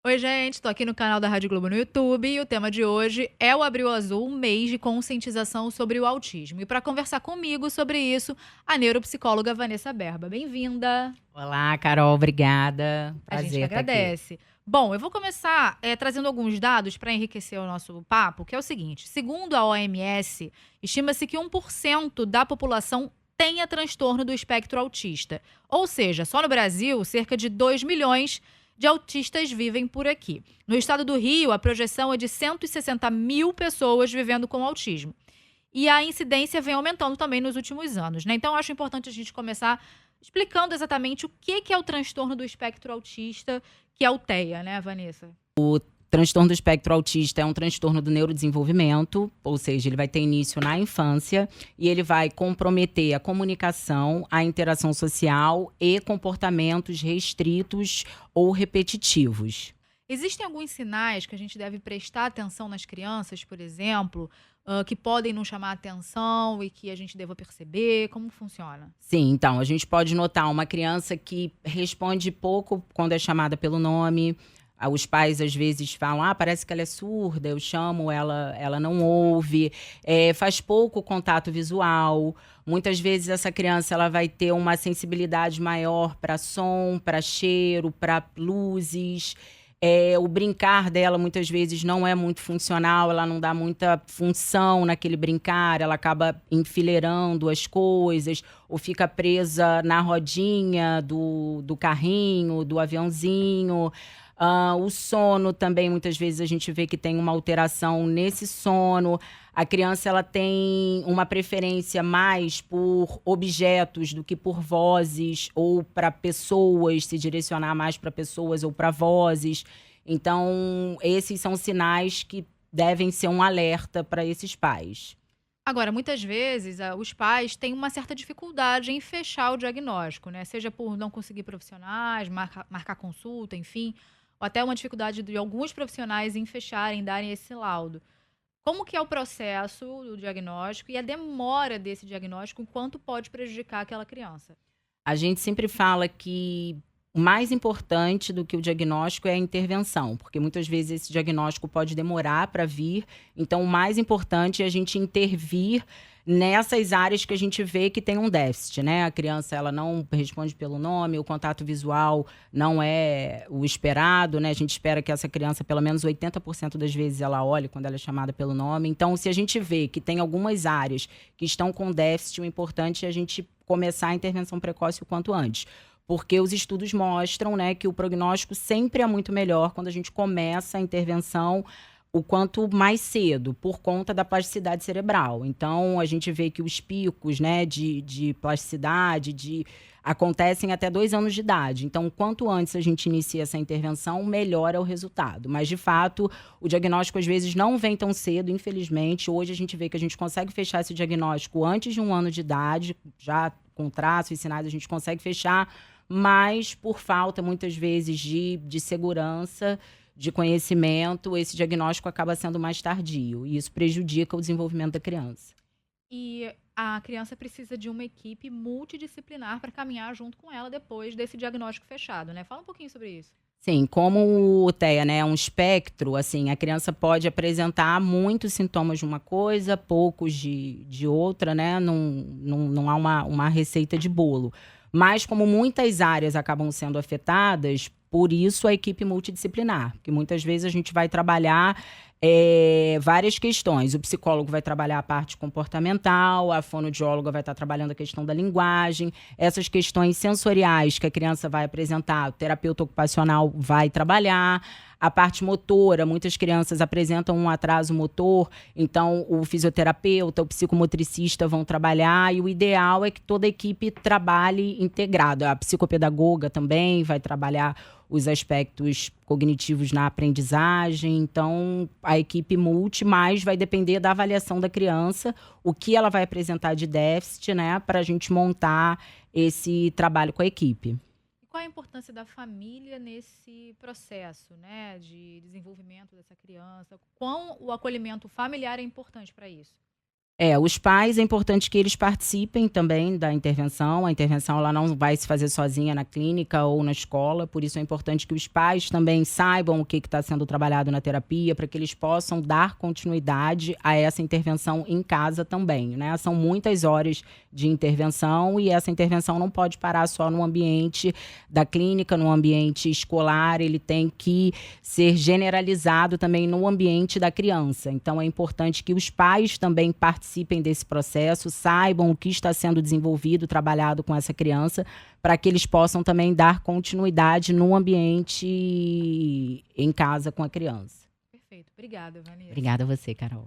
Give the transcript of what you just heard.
Oi, gente, tô aqui no canal da Rádio Globo no YouTube e o tema de hoje é o Abril Azul, um mês de conscientização sobre o autismo. E para conversar comigo sobre isso, a neuropsicóloga Vanessa Berba. Bem-vinda! Olá, Carol, obrigada. A gente que Prazer estar aqui. agradece. Bom, eu vou começar trazendo alguns dados para enriquecer o nosso papo, que é o seguinte: segundo a OMS, estima-se que 1% da população tenha transtorno do espectro autista. Ou seja, só no Brasil, cerca de 2 milhões de autistas vivem por aqui. No estado do Rio, a projeção é de 160 mil pessoas vivendo com autismo. E a incidência vem aumentando também nos últimos anos, né? Então, eu acho importante a gente começar explicando exatamente o que é o transtorno do espectro autista, que é o TEA, né, Vanessa? Transtorno do espectro autista é um transtorno do neurodesenvolvimento, ou seja, ele vai ter início na infância e ele vai comprometer a comunicação, a interação social e comportamentos restritos ou repetitivos. Existem alguns sinais que a gente deve prestar atenção nas crianças, por exemplo, que podem nos chamar a atenção e que a gente deva perceber? Como funciona? Sim, então, a gente pode notar uma criança que responde pouco quando é chamada pelo nome. Os pais, às vezes, falam, parece que ela é surda, eu chamo, ela não ouve. Faz pouco contato visual. Muitas vezes, essa criança ela vai ter uma sensibilidade maior para som, para cheiro, para luzes. O brincar dela muitas vezes não é muito funcional, ela não dá muita função naquele brincar, ela acaba enfileirando as coisas ou fica presa na rodinha do carrinho, do aviãozinho. O sono também, muitas vezes a gente vê que tem uma alteração nesse sono. A criança ela tem uma preferência mais por objetos do que por vozes ou para pessoas, se direcionar mais para pessoas ou para vozes. Então, esses são sinais que devem ser um alerta para esses pais. Agora, muitas vezes, os pais têm uma certa dificuldade em fechar o diagnóstico, né? Seja por não conseguir profissionais, marcar consulta, enfim, ou até uma dificuldade de alguns profissionais em fecharem, darem esse laudo. Como que é o processo do diagnóstico e a demora desse diagnóstico, quanto pode prejudicar aquela criança? A gente sempre fala que o mais importante do que o diagnóstico é a intervenção, porque muitas vezes esse diagnóstico pode demorar para vir. Então, o mais importante é a gente intervir nessas áreas que a gente vê que tem um déficit, né? A criança ela não responde pelo nome, o contato visual não é o esperado, né? A gente espera que essa criança, pelo menos 80% das vezes, ela olhe quando ela é chamada pelo nome. Então, se a gente vê que tem algumas áreas que estão com déficit, o importante é a gente começar a intervenção precoce o quanto antes. Porque os estudos mostram, né, que o prognóstico sempre é muito melhor quando a gente começa a intervenção o quanto mais cedo, por conta da plasticidade cerebral. Então, a gente vê que os picos, né, de plasticidade acontecem até 2 anos de idade. Então, quanto antes a gente inicia essa intervenção, melhor é o resultado. Mas, de fato, o diagnóstico às vezes não vem tão cedo, infelizmente. Hoje a gente vê que a gente consegue fechar esse diagnóstico antes de 1 ano de idade, já com traços e sinais a gente consegue fechar, mas por falta, muitas vezes, de segurança, de conhecimento, esse diagnóstico acaba sendo mais tardio. E isso prejudica o desenvolvimento da criança. E a criança precisa de uma equipe multidisciplinar para caminhar junto com ela depois desse diagnóstico fechado, né? Fala um pouquinho sobre isso. Sim, como o TEA, né, é um espectro, assim, a criança pode apresentar muitos sintomas de uma coisa, poucos de outra, né? Não há uma receita de bolo. Mas como muitas áreas acabam sendo afetadas, por isso a equipe multidisciplinar, porque muitas vezes a gente vai trabalhar várias questões. O psicólogo vai trabalhar a parte comportamental, a fonoaudióloga vai estar trabalhando a questão da linguagem, essas questões sensoriais que a criança vai apresentar, o terapeuta ocupacional vai trabalhar, a parte motora, muitas crianças apresentam um atraso motor, então o fisioterapeuta, o psicomotricista vão trabalhar e o ideal é que toda a equipe trabalhe integrada. A psicopedagoga também vai trabalhar os aspectos cognitivos na aprendizagem. Então, a equipe multi, mais vai depender da avaliação da criança, o que ela vai apresentar de déficit, né, para a gente montar esse trabalho com a equipe. E qual a importância da família nesse processo, né, de desenvolvimento dessa criança? Quão o acolhimento familiar é importante para isso? Os pais, é importante que eles participem também da intervenção. A intervenção ela não vai se fazer sozinha na clínica ou na escola, por isso é importante que os pais também saibam o que está sendo trabalhado na terapia, para que eles possam dar continuidade a essa intervenção em casa também, né? São muitas horas de intervenção e essa intervenção não pode parar só no ambiente da clínica, no ambiente escolar, ele tem que ser generalizado também no ambiente da criança. Então é importante que os pais também participem desse processo, saibam o que está sendo desenvolvido, trabalhado com essa criança, para que eles possam também dar continuidade no ambiente em casa com a criança. Perfeito. Obrigada, Vanessa. Obrigada a você, Carol.